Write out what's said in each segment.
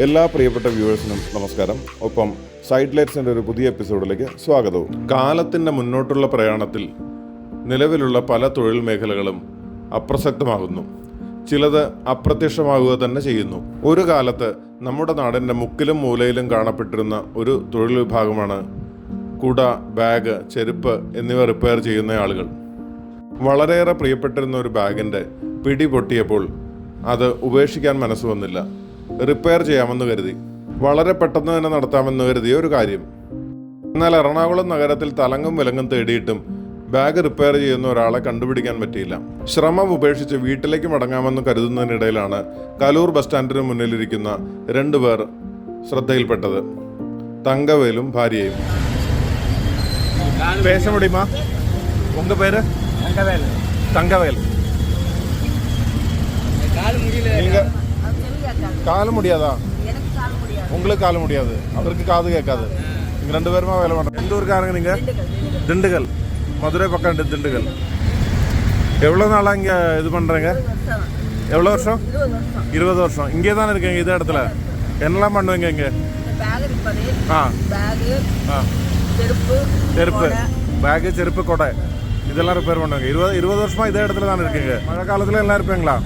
എല്ലാ പ്രിയപ്പെട്ട വ്യൂവേഴ്സിനും നമസ്കാരം. ഒപ്പം സൈഡ് ലൈറ്റ്സിൻ്റെ ഒരു പുതിയ എപ്പിസോഡിലേക്ക് സ്വാഗതവും. കാലത്തിൻ്റെ മുന്നോട്ടുള്ള പ്രയാണത്തിൽ നിലവിലുള്ള പല തൊഴിൽ മേഖലകളും അപ്രസക്തമാകുന്നു. ചിലത് അപ്രത്യക്ഷമാകുക തന്നെ ചെയ്യുന്നു. ഒരു കാലത്ത് നമ്മുടെ നാടിൻ്റെ മുക്കിലും മൂലയിലും കാണപ്പെട്ടിരുന്ന ഒരു തൊഴിൽ വിഭാഗമാണ് കുട, ബാഗ്, ചെരുപ്പ് എന്നിവ റിപ്പയർ ചെയ്യുന്ന ആളുകൾ. വളരെയേറെ പ്രിയപ്പെട്ടിരുന്ന ഒരു ബാഗിൻ്റെ പിടി പൊട്ടിയപ്പോൾ അത് ഉപേക്ഷിക്കാൻ മനസ്സ് വന്നില്ല. റിപ്പയർ ചെയ്യാമെന്ന് കരുതി, വളരെ പെട്ടെന്ന് തന്നെ നടത്താമെന്ന് കരുതിയ ഒരു കാര്യം. എന്നാൽ എറണാകുളം നഗരത്തിൽ തലങ്ങും വിലങ്ങും തേടിയിട്ടും ബാഗ് റിപ്പയർ ചെയ്യുന്ന ഒരാളെ കണ്ടുപിടിക്കാൻ പറ്റിയില്ല. ശ്രമം ഉപേക്ഷിച്ച് വീട്ടിലേക്ക് മടങ്ങാമെന്ന് കരുതുന്നതിനിടയിലാണ് കലൂർ ബസ് സ്റ്റാൻഡിന് മുന്നിലിരിക്കുന്ന രണ്ടുപേർ ശ്രദ്ധയിൽപ്പെട്ടത്. തങ്കവേലും ഭാര്യയും. பேச முடியுமா? உங்க பேரு? தங்கவேல். தங்கவேல். நீங்க கால முடியாதா? உங்களுக்கு கால முடியாது, அவருக்கு காது கேட்காது. நீங்க ரெண்டு பேருமா வேலை பண்றீங்க. எந்த ஊருக்காரங்க நீங்க? திண்டுக்கல். மதுரை பக்கம் திண்டுக்கல். எவ்வளவு நாளா இங்க இது பண்றீங்க? எவ்வளவு வருஷம்? 20 வருஷம். இங்கே தானே இருக்கீங்க இதே இடத்துல? என்னெல்லாம் பண்ணுவீங்க இங்க? செருப்பு, பேகு, செருப்பு, கொடை இதெல்லாம் ரிப்பேர் பண்ணுவாங்க. 20 வருஷமா இதே இடத்துல தானே இருக்கீங்க. மழை காலத்துல எல்லாம் இருப்பீங்களா?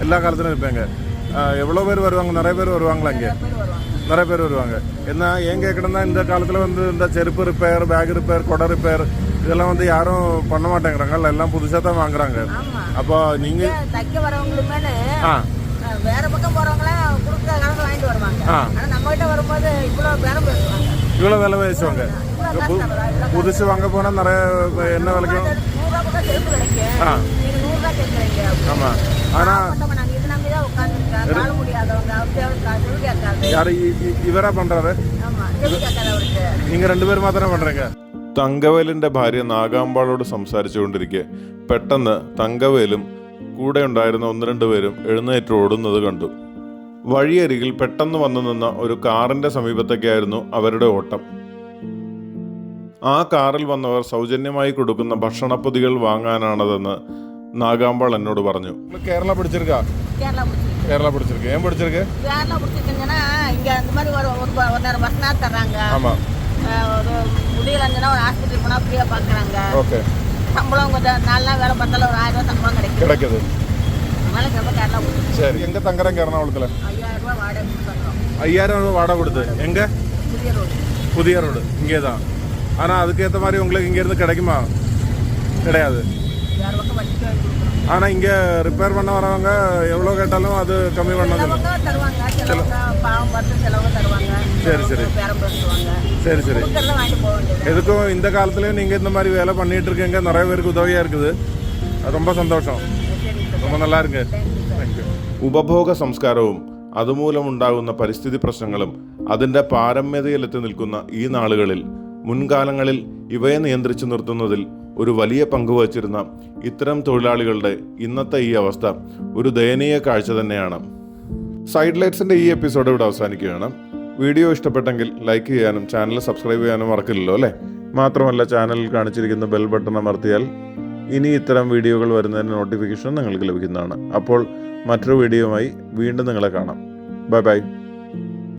எல்லா காலத்துலையும் இருப்பீங்க. எவ்வளோ பேர் வருவாங்க? நிறைய பேர் வருவாங்களா? இங்கே நிறைய பேர் வருவாங்க. என்ன ஏன் கேட்கணும்னா, இந்த காலத்தில் வந்து இந்த செருப்பு ரிப்பேர், பேக் ரிப்பேர், கொடை ரிப்பேர் இதெல்லாம் வந்து யாரும் பண்ண மாட்டேங்கிறாங்க. எல்லாம் புதுசாக தான் வாங்குறாங்க. அப்போ நீங்கள் தைக்க வரவங்களுமே வேற பக்கம் போறவங்கள கொடுக்குற காலத்துல வாங்கிட்டு வருவாங்க. ஆனா நம்ம கிட்ட வரும்போது இவ்வளவு விலை பேசுவாங்க. புதுசு வாங்க போனா நிறைய என்ன விலைக்கும்? ஆமா. ஆனா யாரு இவரா பண்றாரு? நீங்க ரெண்டு பேரும் മാത്രം பண்றீங்க. തങ്കവേലിന്റെ ഭാര്യ നാഗാമ്പാളോട് സംസാരിച്ചുകൊണ്ടിരിക്കെ പെട്ടെന്ന് തങ്കവേലും കൂടെ ഉണ്ടായിരുന്ന 1-2 പേരും എഴുന്നേറ്റ് ഓടുന്നത് കണ്ടു. വഴിയരികിൽ പെട്ടെന്ന് വന്നു നിന്ന ഒരു കാറിന്റെ സമീപത്തേക്കായിരുന്നു അവരുടെ ഓട്ടം. ആ കാറിൽ വന്നവർ സൗജന്യമായി കൊടുക്കുന്ന ഭക്ഷണപ്പൊതികൾ വാങ്ങാനാണതെന്ന് നാഗാമ്പാൾ എന്നോട് പറഞ്ഞു. കേരള പിടിച്ചിരിക്ക? കേരള പിടിച്ചിരിക്ക. ஏன் பிடிச்சிருக்கு? கேரளா பிடிச்சிருக்கீங்கன்னா இங்க அந்த மாதிரி ஒரு பஸ் நேரம் தர்றாங்க. ஆமா. ஒரு முடியலன்னா ஒரு ஹாஸ்பிட்டல் போனா ஃப்ரீயா பாக்குறாங்க. ஓகே. சம்பளம் கொஞ்சம் 4 நாள் வேலை பார்த்தாலும் ஒரு 1000 ரூபாய் சம்பளம் கிடைக்குது. அதனால கேரளா பிடிச்சிருக்கு. சரி, எங்க தங்குறீங்க எறணாகுளத்துல? 5000 ரூபாய் வாடகை கொடுத்துறோம். 5000 ரூபாய் வாடகை கொடுத்து எங்க? புதிய ரோடு. புதிய ரோடு இங்கே தான். ஆனா அதுக்கு ஏத்த மாதிரி உங்களுக்கு இங்க இருந்து கிடைக்குமா? கிடையாது. வேற பக்கம் வச்சு கொடுக்குறோம். ஆனா இங்க ரிப்பேர் பண்ண வரவங்க எவ்வளவு கேட்டாலும் அது கம்மி பண்ணது தருவாங்க. செலவுங்க பாவம் பார்த்து செலவு தருவாங்க. சரி சரி பேரம் பேசுவாங்க. சரி சரி. வாங்கிட்டு போக வேண்டியது. எதுக்கும் இந்த காலத்துலயும் நீங்க இந்த மாதிரி வேலை பண்ணிட்டு இருக்கீங்க. நிறைய பேருக்கு உதவியா இருக்குது. ரொம்ப സന്തോഷം. ரொம்ப நல்லா இருக்கு. താങ്ക്യൂ. ഉപഭോഗ സംസ്കാരവും അതുമൂലമുണ്ടാകുന്ന പരിസ്ഥിതി പ്രശ്നങ്ങളും അതിൻ്റെ പാരമ്യതയിലെത്തി നിൽക്കുന്ന ഈ നാളുകളിൽ മുൻകാലങ്ങളിൽ ഇവയെ നിയന്ത്രിച്ചു നിർത്തുന്നതിൽ ഒരു വലിയ പങ്ക് വഹിച്ചിരുന്ന ഇത്തരം തൊഴിലാളികളുടെ ഇന്നത്തെ ഈ അവസ്ഥ ഒരു ദയനീയ കാഴ്ച തന്നെയാണ്. സൈഡ് ലൈറ്റ്സിൻ്റെ ഈ എപ്പിസോഡ് ഇവിടെ അവസാനിക്കുകയാണ്. വീഡിയോ ഇഷ്ടപ്പെട്ടെങ്കിൽ ലൈക്ക് ചെയ്യാനും ചാനൽ സബ്സ്ക്രൈബ് ചെയ്യാനും മറക്കില്ലല്ലോ അല്ലേ? മാത്രമല്ല, ചാനലിൽ കാണിച്ചിരിക്കുന്ന ബെൽ ബട്ടൺ അമർത്തിയാൽ ഇനി ഇത്തരം വീഡിയോകൾ വരുന്നതിന് നോട്ടിഫിക്കേഷൻ നിങ്ങൾക്ക് ലഭിക്കുന്നതാണ്. അപ്പോൾ മറ്റൊരു വീഡിയോയുമായി വീണ്ടും നിങ്ങളെ കാണാം. Bye bye.